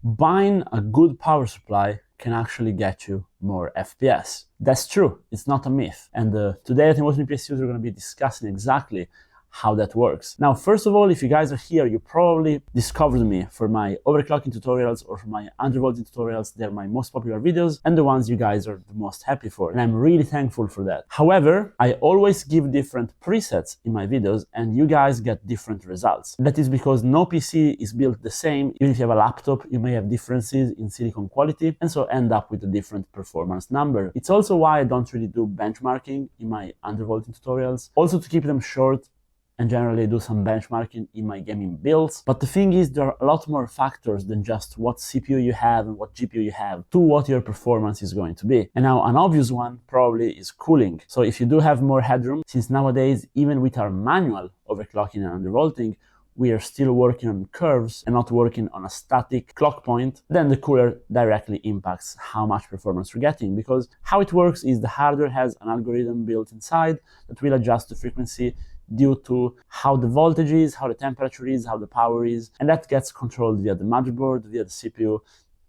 buying a good power supply can actually get you more FPS. That's true, it's not a myth. And today at ImWateringPSUs we're going to be discussing exactly how that works. Now, first of all, if you guys are here, you probably discovered me for my overclocking tutorials or for my undervolting tutorials. They're my most popular videos and the ones you guys are the most happy for. And I'm really thankful for that. However, I always give different presets in my videos and you guys get different results. That is because no PC is built the same. Even if you have a laptop, you may have differences in silicon quality and so end up with a different performance number. It's also why I don't really do benchmarking in my undervolting tutorials. Also to keep them short, and generally do some benchmarking in my gaming builds. But the thing is, there are a lot more factors than just what CPU you have and what GPU you have to what your performance is going to be. And now an obvious one probably is cooling. So if you do have more headroom, since nowadays, even with our manual overclocking and undervolting, we are still working on curves and not working on a static clock point, then the cooler directly impacts how much performance you're getting. Because how it works is the hardware has an algorithm built inside that will adjust the frequency due to how the voltage is, how the temperature is, how the power is, and that gets controlled via the motherboard, via the CPU,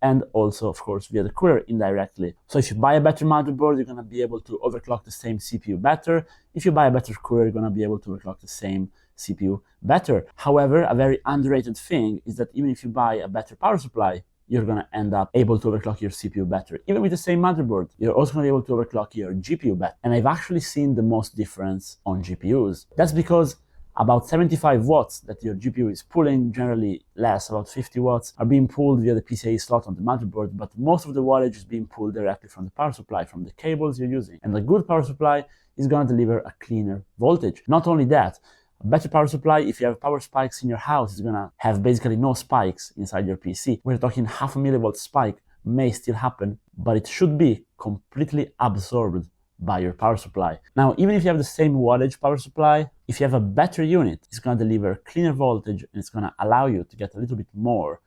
and also, of course, via the cooler indirectly. So if you buy a better motherboard, you're going to be able to overclock the same CPU better. If you buy a better cooler, you're going to be able to overclock the same CPU better. However, a very underrated thing is that even if you buy a better power supply, you're going to end up able to overclock your CPU better. Even with the same motherboard, you're also going to be able to overclock your GPU better. And I've actually seen the most difference on GPUs. That's because about 75 watts that your GPU is pulling, generally less, about 50 watts, are being pulled via the PCIe slot on the motherboard, but most of the wattage is being pulled directly from the power supply, from the cables you're using. And a good power supply is going to deliver a cleaner voltage. Not only that, a better power supply, if you have power spikes in your house, is gonna have basically no spikes inside your PC. We're talking 0.5 millivolt spike may still happen, but it should be completely absorbed by your power supply. Now, even if you have the same wattage power supply, if you have a better unit, it's gonna deliver cleaner voltage and it's gonna allow you to get a little bit more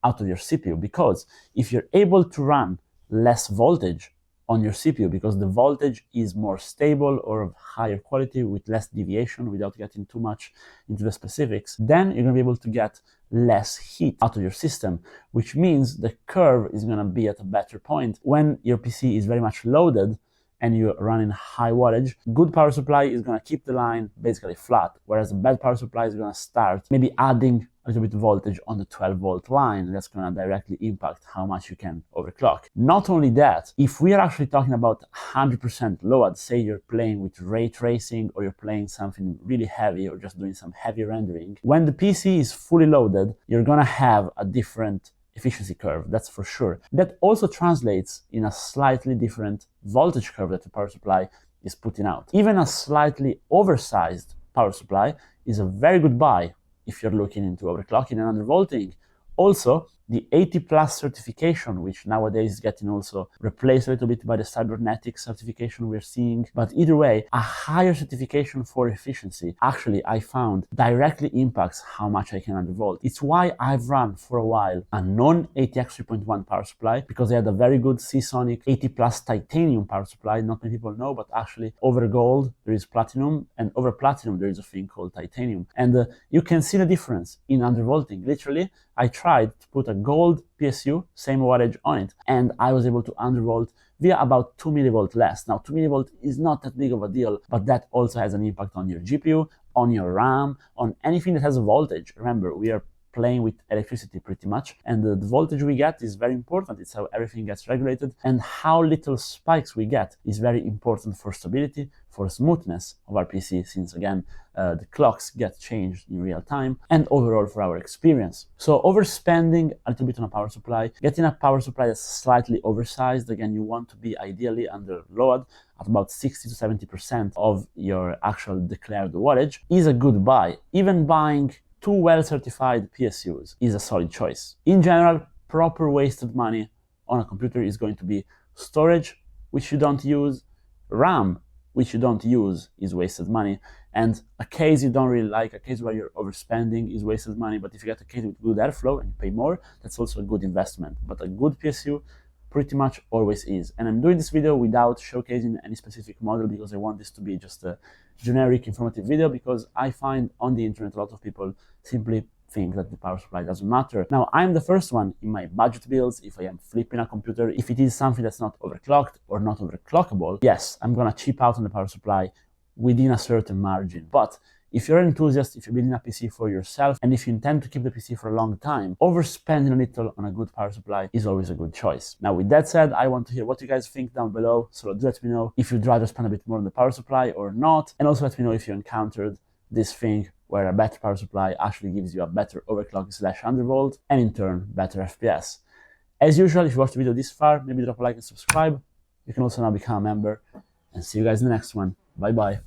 out of your CPU. Because if you're able to run less voltage on your CPU because the voltage is more stable or of higher quality with less deviation without getting too much into the specifics, then you're going to be able to get less heat out of your system, which means the curve is going to be at a better point. When your PC is very much loaded and you're running high wattage, good power supply is going to keep the line basically flat, whereas a bad power supply is going to start maybe adding a little bit of voltage on the 12-volt line, and that's going to directly impact how much you can overclock. Not only that, if we are actually talking about 100% load, say you're playing with ray tracing or you're playing something really heavy or just doing some heavy rendering, when the PC is fully loaded, you're going to have a different efficiency curve, that's for sure. That also translates in a slightly different voltage curve that the power supply is putting out. Even a slightly oversized power supply is a very good buy if you're looking into overclocking and undervolting. Also, the 80+ certification, which nowadays is getting also replaced a little bit by the cybernetics certification we're seeing. But either way, a higher certification for efficiency actually, I found, directly impacts how much I can undervolt. It's why I've run for a while a non-ATX 3.1 power supply, because I had a very good Seasonic 80+ titanium power supply. Not many people know, but actually over gold there is platinum, and over platinum there is a thing called titanium. And you can see the difference in undervolting. Literally, I tried to put a gold PSU, same wattage on it, and I was able to undervolt via about 2 millivolt less. Now, 2 millivolt is not that big of a deal, but that also has an impact on your GPU, on your RAM, on anything that has a voltage. Remember, we are playing with electricity pretty much, and the voltage we get is very important. It's how everything gets regulated, and how little spikes we get is very important for stability, for smoothness of our PC, since again the clocks get changed in real time, and overall for our experience. So overspending a little bit on a power supply, getting a power supply that's slightly oversized, again you want to be ideally under load at about 60 to 70% of your actual declared wattage, is a good buy. Even buying 2 well-certified PSUs is a solid choice. In general, proper wasted money on a computer is going to be storage, which you don't use, RAM, which you don't use, is wasted money, and a case you don't really like, a case where you're overspending, is wasted money. But if you get a case with good airflow and you pay more, that's also a good investment. But a good PSU pretty much always is. And I'm doing this video without showcasing any specific model, because I want this to be just a generic informative video, because I find on the internet a lot of people simply think that the power supply doesn't matter. Now, I'm the first one in my budget builds, if I am flipping a computer, if it is something that's not overclocked or not overclockable, yes, I'm gonna cheap out on the power supply within a certain margin. But if you're an enthusiast, if you're building a PC for yourself, and if you intend to keep the PC for a long time, overspending a little on a good power supply is always a good choice. Now, with that said, I want to hear what you guys think down below, so do let me know if you'd rather spend a bit more on the power supply or not, and also let me know if you encountered this thing where a better power supply actually gives you a better overclock / undervolt, and in turn, better FPS. As usual, if you watched the video this far, maybe drop a like and subscribe. You can also now become a member, and see you guys in the next one. Bye bye.